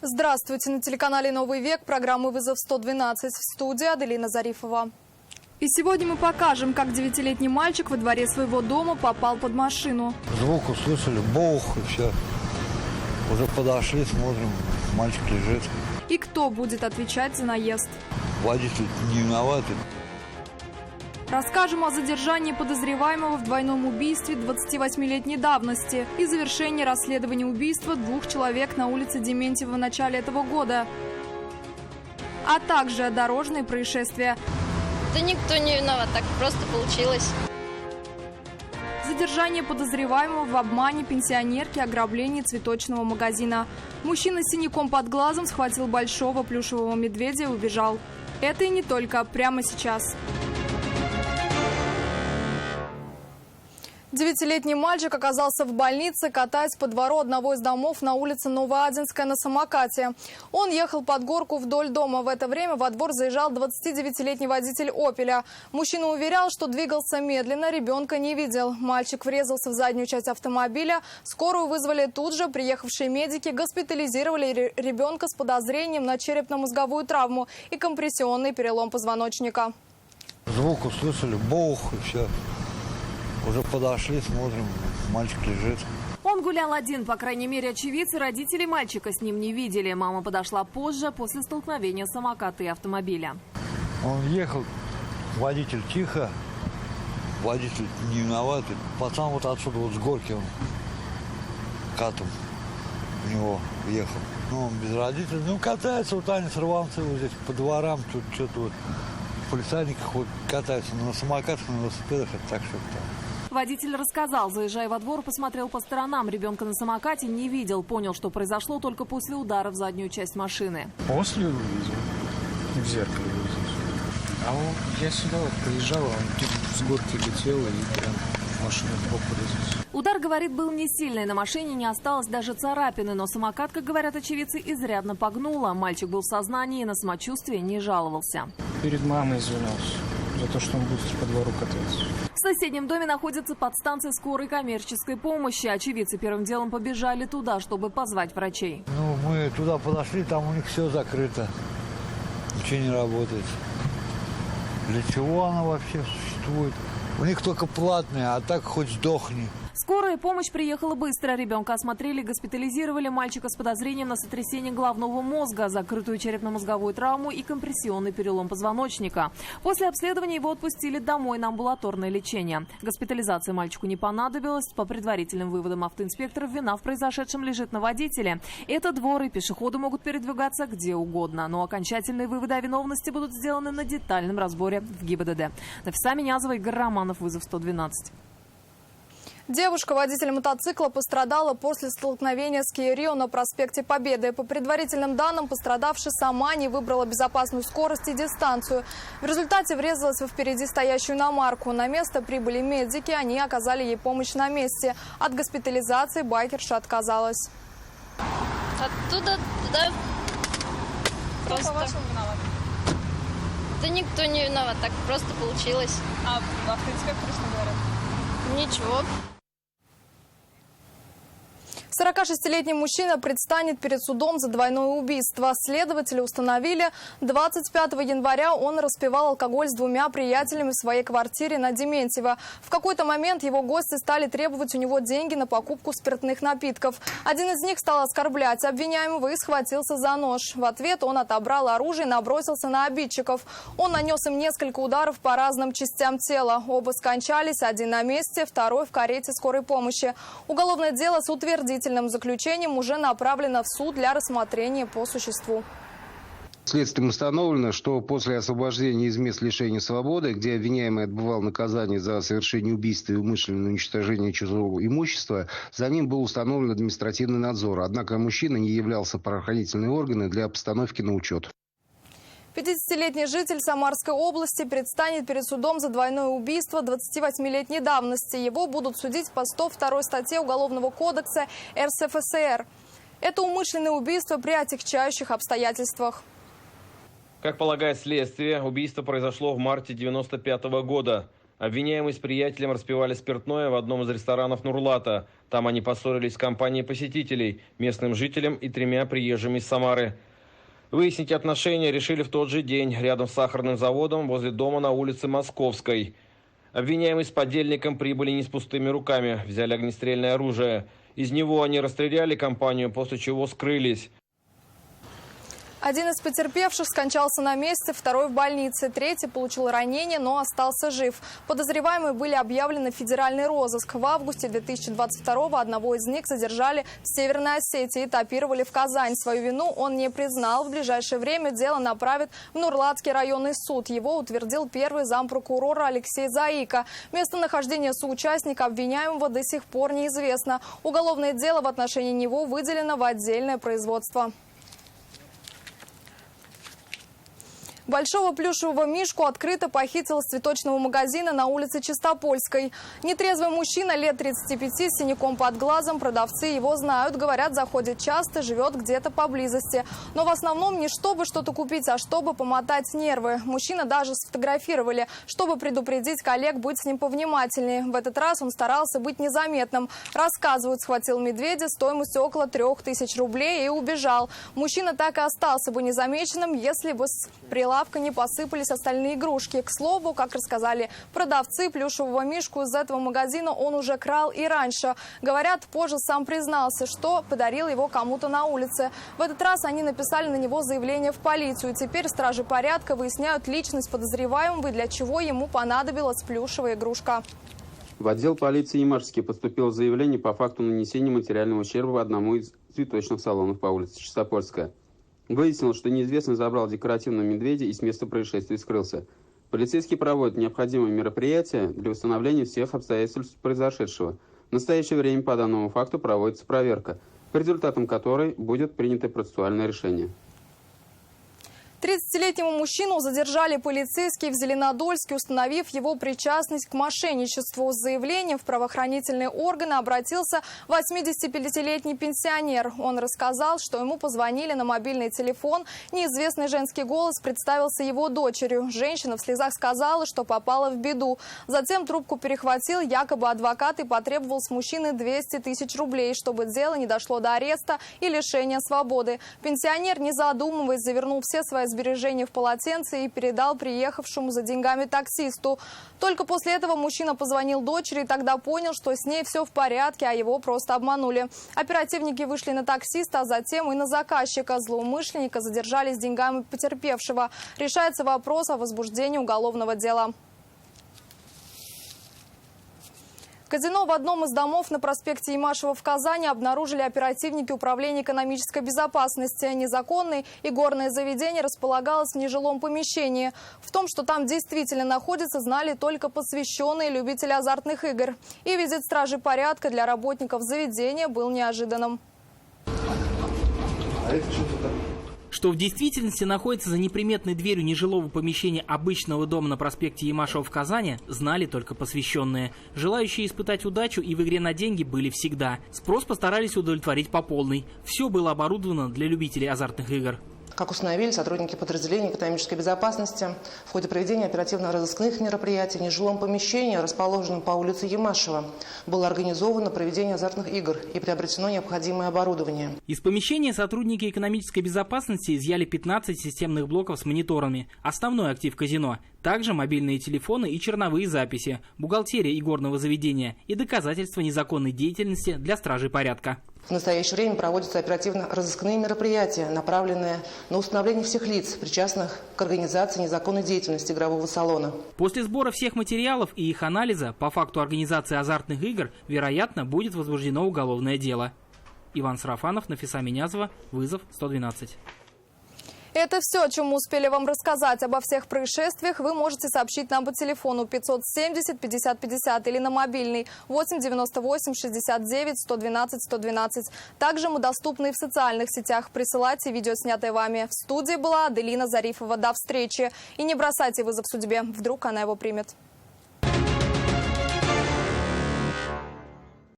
Здравствуйте! На телеканале «Новый век» программы «Вызов 112». В студии Аделина Зарифова. И сегодня мы покажем, как 9-летний мальчик во дворе своего дома попал под машину. Звук услышали, бог, и все. Уже подошли, смотрим, мальчик лежит. И кто будет отвечать за наезд? Водитель не виноватый. Расскажем о задержании подозреваемого в двойном убийстве 28-летней давности и завершении расследования убийства 2 человек на улице Дементьева в начале этого года. А также дорожные происшествия. Да никто не виноват, так просто получилось. Задержание подозреваемого в обмане пенсионерки, ограблении цветочного магазина. Мужчина с синяком под глазом схватил большого плюшевого медведя и убежал. Это и не только. Прямо сейчас. 9-летний мальчик оказался в больнице, катаясь по двору одного из домов на улице Новоадинская на самокате. Он ехал под горку вдоль дома. В это время во двор заезжал 29-летний водитель «Опеля». Мужчина уверял, что двигался медленно, ребенка не видел. Мальчик врезался в заднюю часть автомобиля. Скорую вызвали тут же. Приехавшие медики госпитализировали ребенка с подозрением на черепно-мозговую травму и компрессионный перелом позвоночника. Звук услышали, бог, и все. Уже подошли, смотрим, мальчик лежит. Он гулял один, по крайней мере, очевидцы, родители мальчика с ним не видели. Мама подошла позже, после столкновения самоката и автомобиля. Он ехал, водитель тихо, водитель не виноватый. Пацан вот отсюда, вот с горки, он катом в него ехал. Ну, он без родителей. Ну, катается, вот они сорванцы вот здесь по дворам, тут что-то вот. Полицейники вот катаются на самокатах, на велосипедах, это так что-то. Водитель рассказал, заезжая во двор, посмотрел по сторонам. Ребенка на самокате не видел, понял, что произошло только после удара в заднюю часть машины. После увидел, в зеркале увидел. Я сюда вот приезжал, он с горки летел и прям в машину сбоку врезался. Удар, говорит, был не сильный. На машине не осталось даже царапины, но самокат, как говорят очевидцы, изрядно погнуло. Мальчик был в сознании и на самочувствие не жаловался. Перед мамой извинялся за то, что он быстро по двору катается. В соседнем доме находится подстанция скорой коммерческой помощи. Очевидцы первым делом побежали туда, чтобы позвать врачей. Ну, мы туда подошли, там у них все закрыто. Ничего не работает. Для чего она вообще существует? У них только платные, а так хоть сдохни. Скорая помощь приехала быстро. Ребенка осмотрели, госпитализировали. Мальчика с подозрением на сотрясение головного мозга, закрытую черепно-мозговую травму и компрессионный перелом позвоночника. После обследования его отпустили домой на амбулаторное лечение. Госпитализация мальчику не понадобилась. По предварительным выводам автоинспекторов, вина в произошедшем лежит на водителе. Это двор, и пешеходы могут передвигаться где угодно. Но окончательные выводы о виновности будут сделаны на детальном разборе в ГИБДД. Нафиса Минязова, Игорь Романов, Вызов 112. Девушка, водитель мотоцикла, пострадала после столкновения с Kia Rio на проспекте Победы. По предварительным данным, пострадавшая сама не выбрала безопасную скорость и дистанцию. В результате врезалась во впереди стоящую иномарку. На место прибыли медики, они оказали ей помощь на месте. От госпитализации байкерша отказалась. Оттуда туда просто... по-вашему виноват? Да никто не виноват, так просто получилось. А автоинспекторы что говорят? Ничего. 46-летний мужчина предстанет перед судом за двойное убийство. Следователи установили, 25 января он распивал алкоголь с 2 приятелями в своей квартире на Дементьево. В какой-то момент его гости стали требовать у него деньги на покупку спиртных напитков. Один из них стал оскорблять обвиняемого и схватился за нож. В ответ он отобрал оружие и набросился на обидчиков. Он нанес им несколько ударов по разным частям тела. Оба скончались, один на месте, второй в карете скорой помощи. Уголовное дело с утвердительным заключением уже направлено в суд для рассмотрения по существу. Следствием установлено, что после освобождения из мест лишения свободы, где обвиняемый отбывал наказание за совершение убийства и умышленное уничтожение чужого имущества, за ним был установлен административный надзор. Однако мужчина не являлся правоохранительными органами для постановки на учет. 50-летний житель Самарской области предстанет перед судом за двойное убийство 28-летней давности. Его будут судить по 102 статье Уголовного кодекса РСФСР. Это умышленное убийство при отягчающих обстоятельствах. Как полагает следствие, убийство произошло в марте 1995 года. Обвиняемые с приятелем распивали спиртное в одном из ресторанов Нурлата. Там они поссорились с компанией посетителей, местным жителем и 3 приезжими из Самары. Выяснить отношения решили в тот же день рядом с сахарным заводом возле дома на улице Московской. Обвиняемые с подельником прибыли не с пустыми руками, взяли огнестрельное оружие. Из него они расстреляли компанию, после чего скрылись. Один из потерпевших скончался на месте, второй в больнице, третий получил ранение, но остался жив. Подозреваемые были объявлены в федеральный розыск. В августе 2022-го одного из них задержали в Северной Осетии и этапировали в Казань. Свою вину он не признал. В ближайшее время дело направят в Нурлатский районный суд. Его утвердил первый зампрокурора Алексей Заика. Местонахождение соучастника обвиняемого до сих пор неизвестно. Уголовное дело в отношении него выделено в отдельное производство. Большого плюшевого мишку открыто похитил из цветочного магазина на улице Чистопольской. Нетрезвый мужчина лет 35 с синяком под глазом. Продавцы его знают, говорят, заходит часто, живет где-то поблизости. Но в основном не чтобы что-то купить, а чтобы помотать нервы. Мужчина даже сфотографировали, чтобы предупредить коллег быть с ним повнимательнее. В этот раз он старался быть незаметным. Рассказывают, схватил медведя стоимостью около 3000 рублей и убежал. Мужчина так и остался бы незамеченным, если бы с прилавка не посыпались остальные игрушки. К слову, как рассказали продавцы, плюшевого мишку из этого магазина он уже крал и раньше. Говорят, позже сам признался, что подарил его кому-то на улице. В этот раз они написали на него заявление в полицию. Теперь стражи порядка выясняют личность подозреваемого и для чего ему понадобилась плюшевая игрушка. В отдел полиции Ямашевский поступило заявление по факту нанесения материального ущерба одному из цветочных салонов по улице Чистопольская. Выяснилось, что неизвестный забрал декоративного медведя и с места происшествия скрылся. Полицейские проводят необходимые мероприятия для установления всех обстоятельств произошедшего. В настоящее время по данному факту проводится проверка, по результатам которой будет принято процессуальное решение. 30-летнему мужчину задержали полицейские в Зеленодольске, установив его причастность к мошенничеству. С заявлением в правоохранительные органы обратился 85-летний пенсионер. Он рассказал, что ему позвонили на мобильный телефон. Неизвестный женский голос представился его дочерью. Женщина в слезах сказала, что попала в беду. Затем трубку перехватил якобы адвокат и потребовал с мужчины 200 тысяч рублей, чтобы дело не дошло до ареста и лишения свободы. Пенсионер, не задумываясь, завернул все свои сбережения в полотенце и передал приехавшему за деньгами таксисту. Только после этого мужчина позвонил дочери и тогда понял, что с ней все в порядке, а его просто обманули. Оперативники вышли на таксиста, а затем и на заказчика. Злоумышленника задержали с деньгами потерпевшего. Решается вопрос о возбуждении уголовного дела. Казино в одном из домов на проспекте Ямашева в Казани обнаружили оперативники Управления экономической безопасности. Незаконное игорное заведение располагалось в нежилом помещении. В том, что там действительно находится, знали только посвященные любители азартных игр. И визит стражи порядка для работников заведения был неожиданным. Что в действительности находится за неприметной дверью нежилого помещения обычного дома на проспекте Ямашева в Казани, знали только посвященные. Желающие испытать удачу и в игре на деньги были всегда. Спрос постарались удовлетворить по полной. Все было оборудовано для любителей азартных игр. Как установили сотрудники подразделения экономической безопасности, в ходе проведения оперативно-розыскных мероприятий в нежилом помещении, расположенном по улице Ямашева, было организовано проведение азартных игр и приобретено необходимое оборудование. Из помещения сотрудники экономической безопасности изъяли 15 системных блоков с мониторами, основной актив казино, также мобильные телефоны и черновые записи, бухгалтерия игорного заведения и доказательства незаконной деятельности для стражей порядка. В настоящее время проводятся оперативно-розыскные мероприятия, направленные на установление всех лиц, причастных к организации незаконной деятельности игрового салона. После сбора всех материалов и их анализа по факту организации азартных игр, вероятно, будет возбуждено уголовное дело. Иван Сарафанов, Нафиса Минязова, вызов 112. Это все, о чем мы успели вам рассказать. Обо всех происшествиях вы можете сообщить нам по телефону 570 50 50 или на мобильный 8 98 69 112 112. Также мы доступны и в социальных сетях. Присылайте видео, снятое вами. В студии была Аделина Зарифова. До встречи. И не бросайте вызов судьбе. Вдруг она его примет.